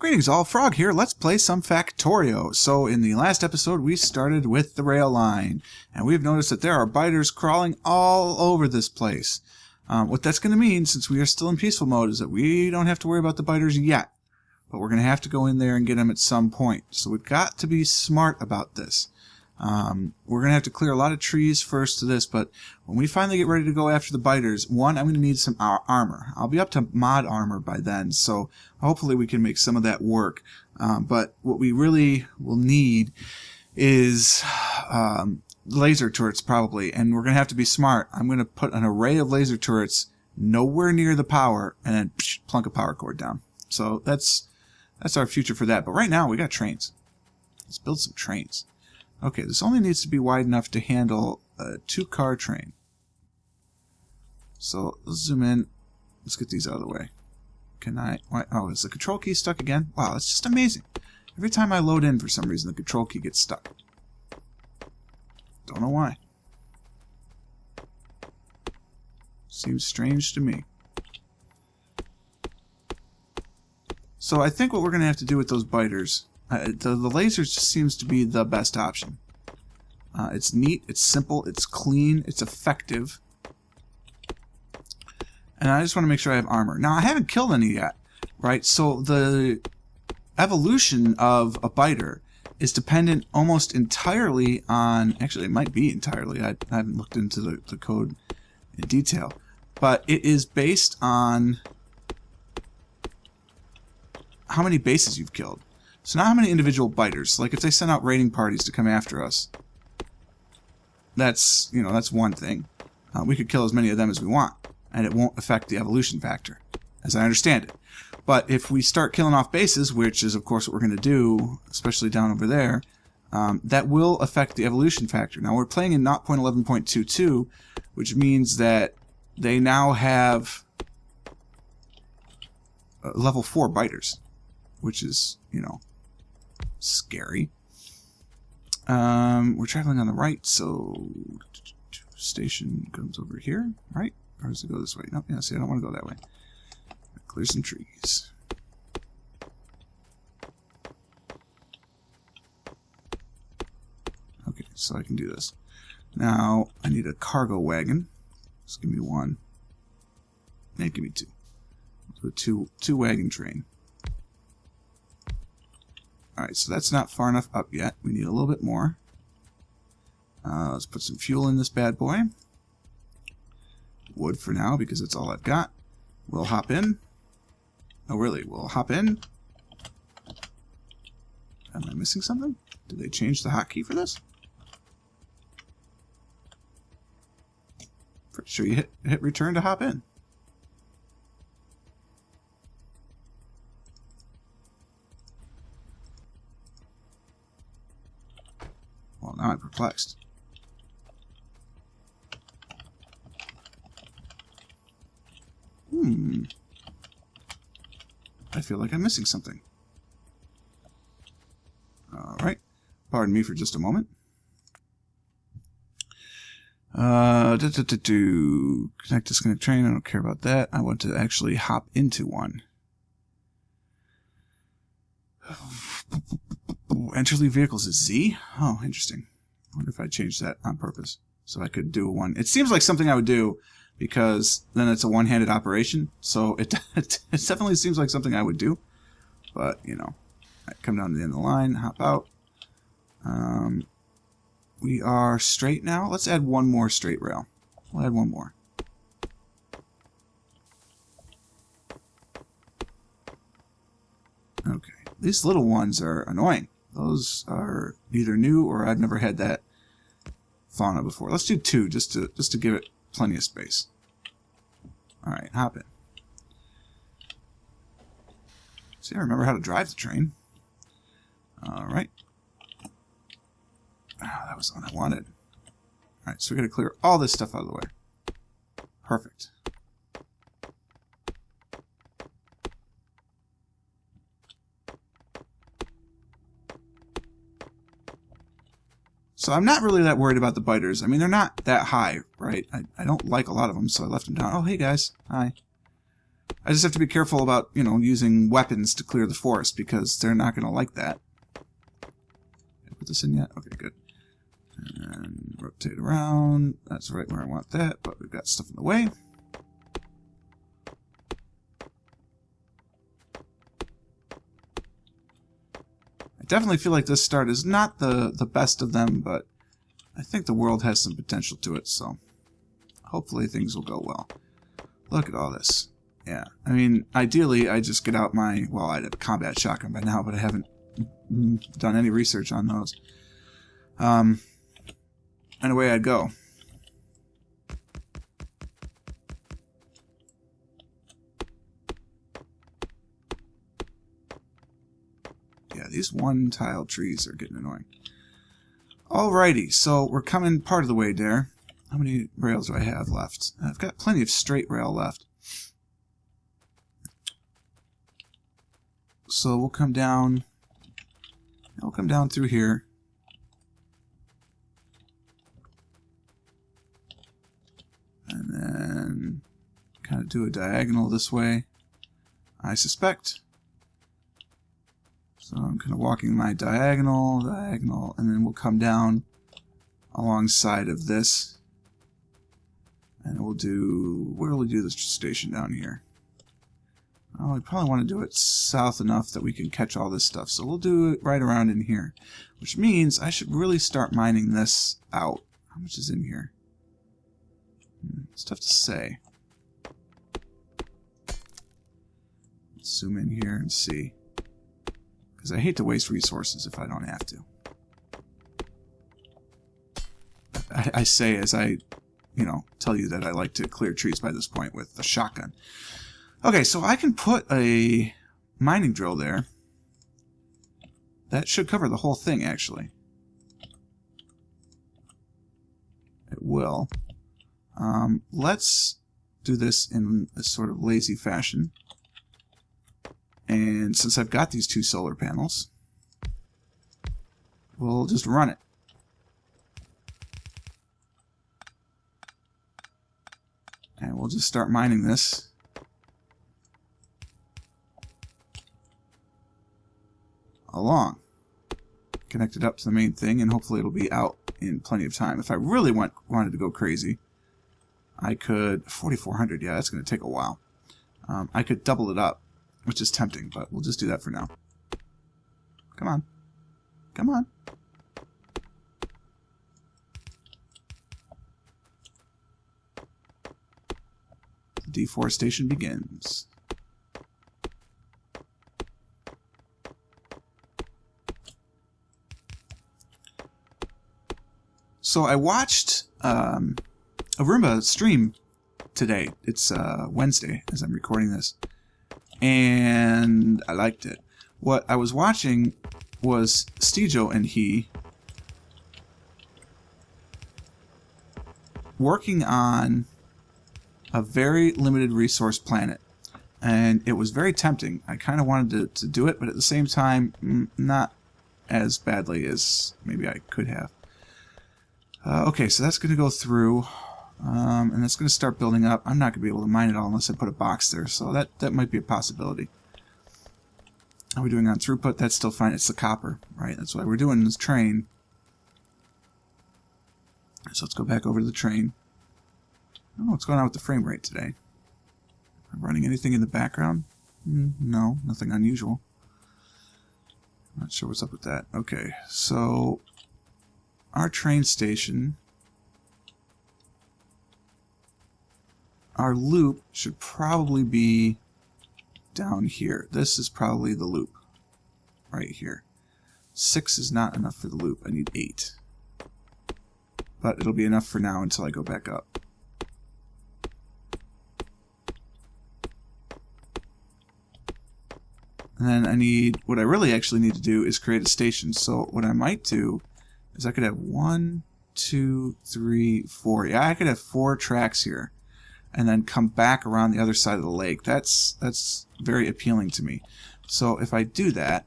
Greetings all, Frog here. Let's play some Factorio. So in the last episode we started with the rail line, and we've noticed that there are biters crawling all over this place. What that's going to mean, since we are still in peaceful mode, is that we don't have to worry about the biters yet. But we're going to have to go in there and get them at some point. So we've got to be smart about this. We're going to have to clear a lot of trees first to this, but when we finally get ready to go after the biters, one, I'm going to need some armor. I'll be up to mod armor by then, so hopefully we can make some of that work. But what we really will need is laser turrets probably, and we're going to have to be smart. I'm going to put an array of laser turrets nowhere near the power and then plunk a power cord down. So that's our future for that. But right now we got trains. Let's build some trains. Okay, this only needs to be wide enough to handle a 2-car train. So let's zoom in. Let's get these out of the way. Can I? Oh, is the control key stuck again? Wow, that's just amazing. Every time I load in, for some reason, the control key gets stuck. Don't know why. Seems strange to me. So I think what we're going to have to do with those biters, the lasers just seems to be the best option. It's neat, it's simple, it's clean, it's effective. And I just want to make sure I have armor. Now, I haven't killed any yet, right? So the evolution of a biter is dependent almost entirely on... Actually, it might be entirely. I haven't looked into the code in detail. But it is based on how many bases you've killed. So not how many individual biters. Like if they send out raiding parties to come after us, that's one thing. We could kill as many of them as we want, and it won't affect the evolution factor, as I understand it. But if we start killing off bases, which is of course what we're going to do, especially down over there, that will affect the evolution factor. Now we're playing in 0.11.22, which means that they now have level 4 biters, which is, scary. We're traveling on the right, so station comes over here, right? Or does it go this way? No, yeah, see, I don't want to go that way. Clear some trees. Okay, so I can do this. Now, I need a cargo wagon. Just give me one. Hey, give me two. So two wagon train. Alright, so that's not far enough up yet. We need a little bit more. Let's put some fuel in this bad boy. Wood for now, because that's all I've got. We'll hop in. Oh, really? We'll hop in? Am I missing something? Did they change the hotkey for this? Pretty sure you hit return to hop in. Well, now I'm perplexed. I feel like I'm missing something. Alright. Pardon me for just a moment. Connect, disconnect train. I don't care about that. I want to actually hop into one. Enter leave vehicles is Z? Oh, interesting. I wonder if I changed that on purpose so I could do one. It seems like something I would do because then it's a one-handed operation. So it definitely seems like something I would do. But, I come down to the end of the line, hop out. We are straight now. Let's add one more straight rail. We'll add one more. Okay. These little ones are annoying. Those are either new or I've never had that fauna before. Let's do 2 just to give it plenty of space. Alright, hop in. See, I remember how to drive the train. Alright. Oh, that was the one I wanted. Alright, so we gotta clear all this stuff out of the way. Perfect. So I'm not really that worried about the biters. I mean, they're not that high, right? I don't like a lot of them, so I left them down. Oh, hey guys. Hi. I just have to be careful about, you know, using weapons to clear the forest, because they're not going to like that. Did I put this in yet? Okay, good. And rotate around. That's right where I want that, but we've got stuff in the way. I definitely feel like this start is not the best of them, but I think the world has some potential to it, so hopefully things will go well. Look at all this. Yeah, I mean, ideally, I just get out my... Well, I'd have a combat shotgun by now, but I haven't done any research on those. And away I'd go. Yeah, these one-tile trees are getting annoying. Alrighty, so we're coming part of the way there. How many rails do I have left? I've got plenty of straight rail left. So we'll come down. I'll come down through here. And then kind of do a diagonal this way, I suspect. So I'm kind of walking my diagonal, and then we'll come down alongside of this. And we'll do... Where will we do this station down here? Oh, we probably want to do it south enough that we can catch all this stuff. So we'll do it right around in here. Which means I should really start mining this out. How much is in here? It's tough to say. Let's zoom in here and see. Because I hate to waste resources if I don't have to. I say as I, you know, tell you that I like to clear trees by this point with the shotgun. Okay, so I can put a mining drill there. That should cover the whole thing, actually. It will. Let's do this in a sort of lazy fashion. And since I've got these two solar panels, we'll just run it. And we'll just start mining this. Along. Connect it up to the main thing, and hopefully it'll be out in plenty of time. If I really wanted to go crazy, I could... 4,400, yeah, that's going to take a while. I could double it up, which is tempting, but we'll just do that for now. Come on. Come on. The deforestation begins. So I watched a Roomba stream today. It's Wednesday as I'm recording this. And I liked it. What I was watching was Stejo and he working on a very limited resource planet. And it was very tempting. I kind of wanted to do it, but at the same time, not as badly as maybe I could have. Okay, so that's going to go through, and that's going to start building up. I'm not going to be able to mine it all unless I put a box there, so that might be a possibility. How are we doing on throughput? That's still fine. It's the copper, right? That's why we're doing this train. So let's go back over to the train. I don't know what's going on with the frame rate today. Am I running anything in the background? No, nothing unusual. Not sure what's up with that. Okay, so... our train station, our loop should probably be down here. This is probably the loop right here. 6 is not enough for the loop. I need 8. But it'll be enough for now until I go back up. And then I need, what I really actually need to do is create a station. So what I might do is I could have 1, 2, 3, 4. Yeah, I could have 4 tracks here, and then come back around the other side of the lake. That's very appealing to me. So if I do that,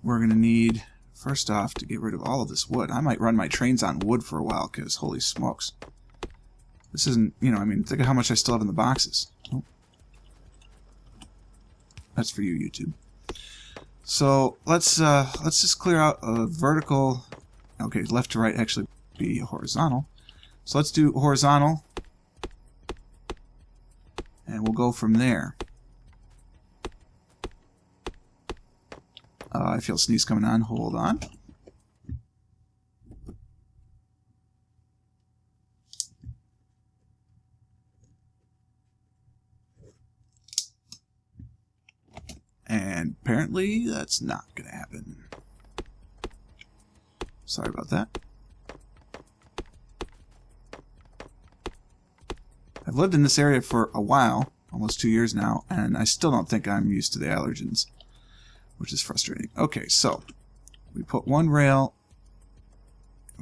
we're going to need, first off, to get rid of all of this wood. I might run my trains on wood for a while, because holy smokes. This isn't, you know, I mean, think of how much I still have in the boxes. Oh. That's for you, YouTube. So let's just clear out a vertical. Okay, left to right actually be horizontal. So let's do horizontal, and we'll go from there. I feel a sneeze coming on. Hold on. And apparently that's not going to happen. Sorry about that. I've lived in this area for a while, almost 2 years now, and I still don't think I'm used to the allergens, which is frustrating. Okay, so we put one rail.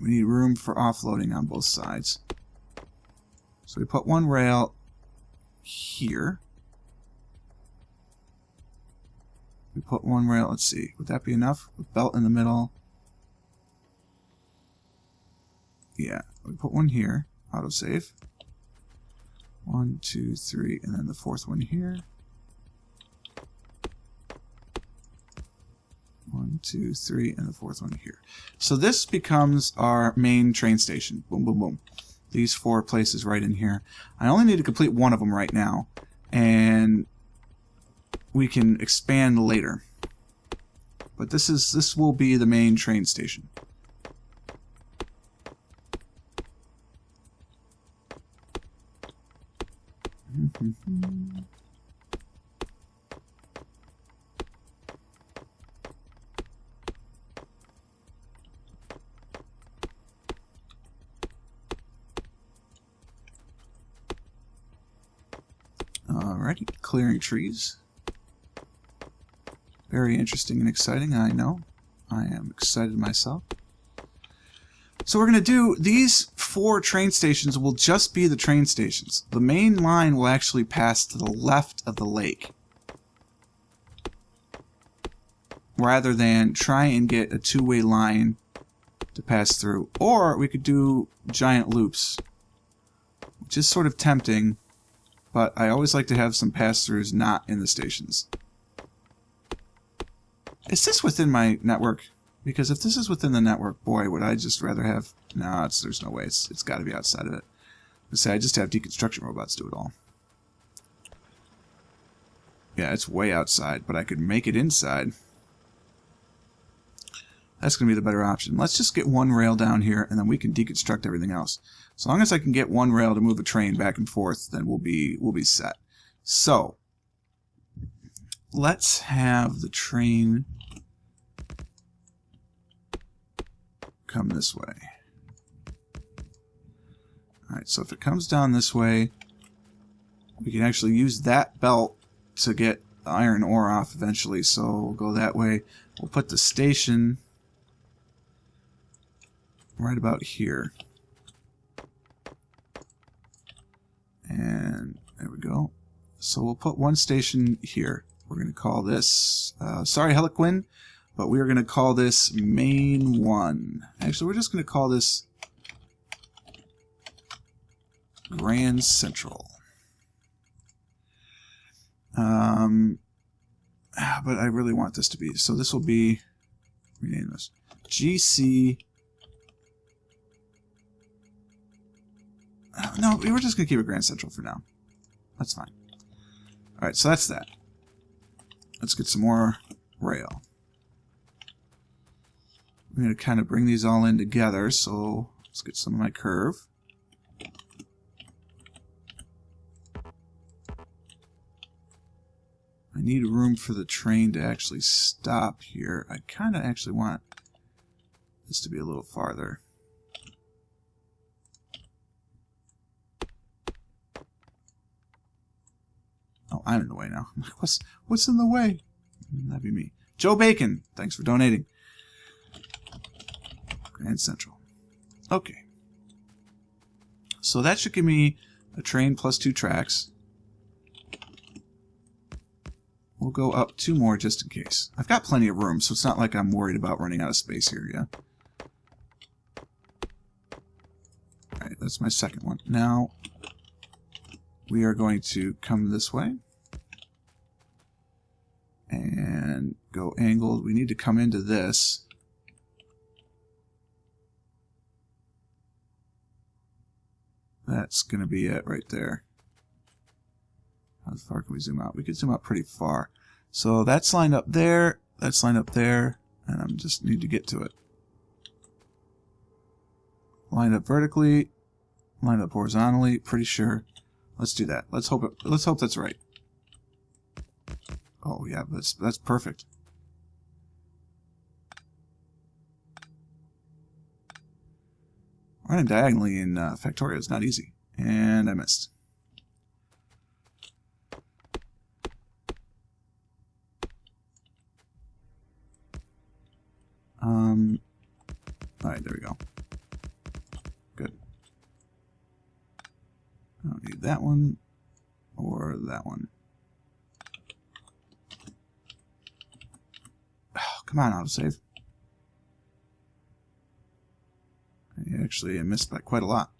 We need room for offloading on both sides. So we put one rail here. We put one rail, let's see, would that be enough? With belt in the middle. Yeah, we put one here, autosave. 1, 2, 3, and then the fourth one here. 1, 2, 3, and the fourth one here. So this becomes our main train station. Boom, boom, boom. These 4 places right in here. I only need to complete one of them right now, and we can expand later. But this will be the main train station. Alrighty, clearing trees. Very interesting and exciting, I know. I am excited myself. So we're going to do, these 4 train stations will just be the train stations. The main line will actually pass to the left of the lake, rather than try and get a 2-way line to pass through. Or we could do giant loops, which is sort of tempting, but I always like to have some pass-throughs not in the stations. Is this within my network? Because if this is within the network, boy, would I just rather have... No, there's no way. It's got to be outside of it. I just have deconstruction robots do it all. Yeah, it's way outside, but I could make it inside. That's going to be the better option. Let's just get one rail down here, and then we can deconstruct everything else. As long as I can get one rail to move a train back and forth, then we'll be set. So, let's have the train come this way. Alright, so if it comes down this way, we can actually use that belt to get the iron ore off eventually, so we'll go that way. We'll put the station right about here. And there we go. So we'll put one station here. We're going to call this, sorry Heliquin, but we are going to call this Main 1. Actually, we're just going to call this Grand Central. But I really want this to be, so this will be, rename this, GC. No, we're just going to keep it Grand Central for now. That's fine. Alright, so that's that. Let's get some more rail. I'm going to kind of bring these all in together, so let's get some of my curve. I need room for the train to actually stop here. I kind of actually want this to be a little farther. Oh, I'm in the way now. What's in the way? That'd be me. Joe Bacon, thanks for donating. Grand Central. Okay. So that should give me a train plus 2 tracks. We'll go up 2 more just in case. I've got plenty of room, so it's not like I'm worried about running out of space here, yeah? Alright, that's my second one. Now, we are going to come this way and go angled. We need to come into this. That's going to be it right there. How far can we zoom out? We could zoom out pretty far. So that's lined up there, that's lined up there, and I just need to get to it. Line up vertically, line up horizontally, pretty sure. Let's do that. Let's hope that's right. Oh yeah, that's perfect. Running diagonally in Factorio is not easy. And I missed. Alright, there we go. Good. I don't need that one or that one. Oh, come on, autosave. Actually, I missed by quite a lot.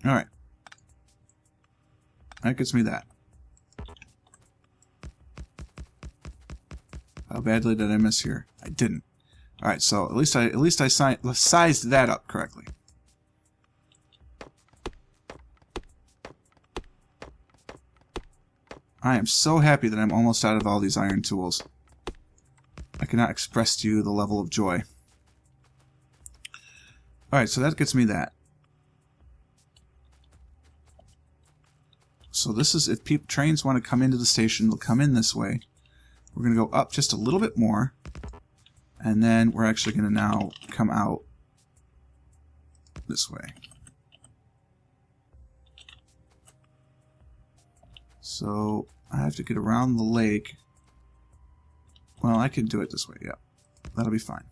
Alright. That gets me that. How badly did I miss here? I didn't. Alright, so at least I sized that up correctly. I am so happy that I'm almost out of all these iron tools. I cannot express to you the level of joy. Alright, so that gets me that. So this is, if trains want to come into the station, they'll come in this way. We're going to go up just a little bit more. And then we're actually going to now come out this way. So I have to get around the lake. Well, I can do it this way, yeah. That'll be fine.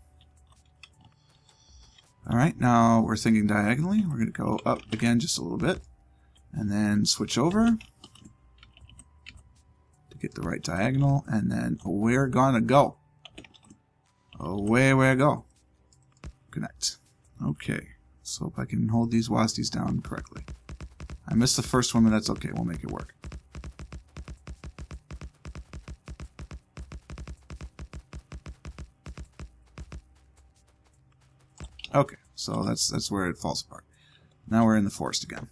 Alright, now we're thinking diagonally. We're going to go up again just a little bit. And then switch over to get the right diagonal. And then we're going to go. Away we go. Connect. Okay. Let's hope I can hold these WASDs down correctly. I missed the first one, but that's okay. We'll make it work. Okay, so that's where it falls apart. Now we're in the forest again.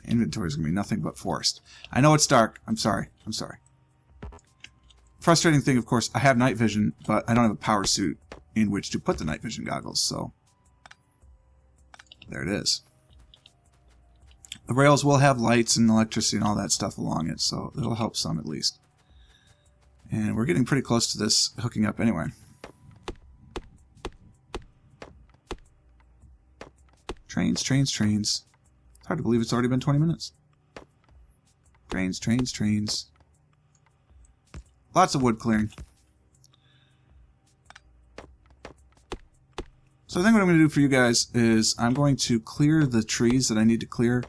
Inventory is going to be nothing but forest. I know it's dark. I'm sorry. I'm sorry. Frustrating thing, of course, I have night vision, but I don't have a power suit in which to put the night vision goggles, so there it is. The rails will have lights and electricity and all that stuff along it, so it'll help some at least. And we're getting pretty close to this hooking up anyway. Trains, trains, trains. It's hard to believe it's already been 20 minutes. Trains, trains, trains. Lots of wood clearing. So I think what I'm going to do for you guys is I'm going to clear the trees that I need to clear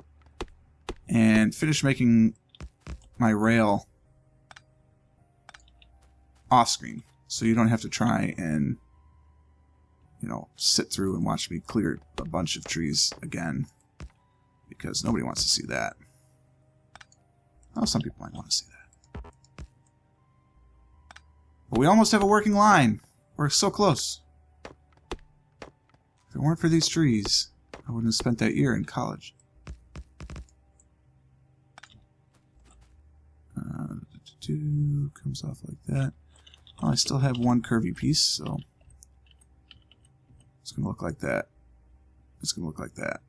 and finish making my rail off screen, so you don't have to try and, you know, sit through and watch me clear a bunch of trees again, because nobody wants to see that. Well, some people might want to see that. But we almost have a working line. We're so close. If it weren't for these trees, I wouldn't have spent that year in college. Comes off like that. Well, I still have one curvy piece, so it's going to look like that. It's going to look like that.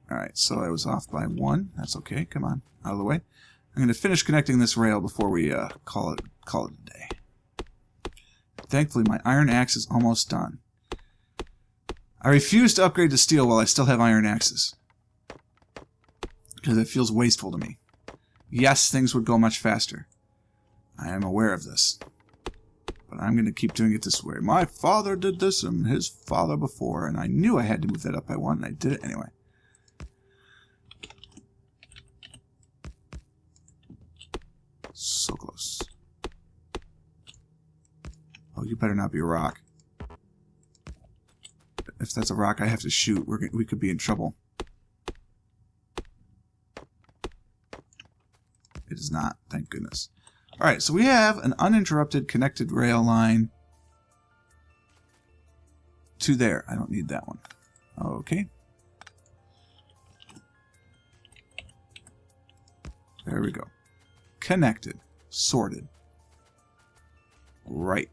Alright, so I was off by one. That's okay. Come on, out of the way. I'm going to finish connecting this rail before we call it a day. Thankfully, my iron axe is almost done. I refuse to upgrade to steel while I still have iron axes, because it feels wasteful to me. Yes, things would go much faster. I am aware of this. But I'm going to keep doing it this way. My father did this and his father before, and I knew I had to move that up by one, and I did it anyway. So close. Oh, you better not be a rock. if that's a rock I have to shoot, we could be in trouble. It is not, thank goodness. Alright, so we have an uninterrupted connected rail line to there. I don't need that one. Okay. There we go. Connected. Sorted. Right.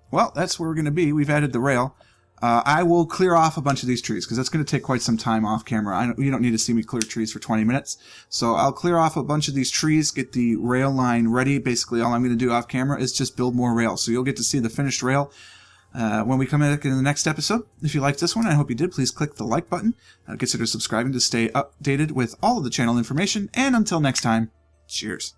Well, that's where we're going to be. We've added the rail. I will clear off a bunch of these trees because that's going to take quite some time off camera. You don't need to see me clear trees for 20 minutes. So I'll clear off a bunch of these trees, get the rail line ready. Basically, all I'm going to do off camera is just build more rail. So you'll get to see the finished rail when we come back in the next episode. If you liked this one, I hope you did, please click the like button. Consider subscribing to stay updated with all of the channel information. And until next time, cheers.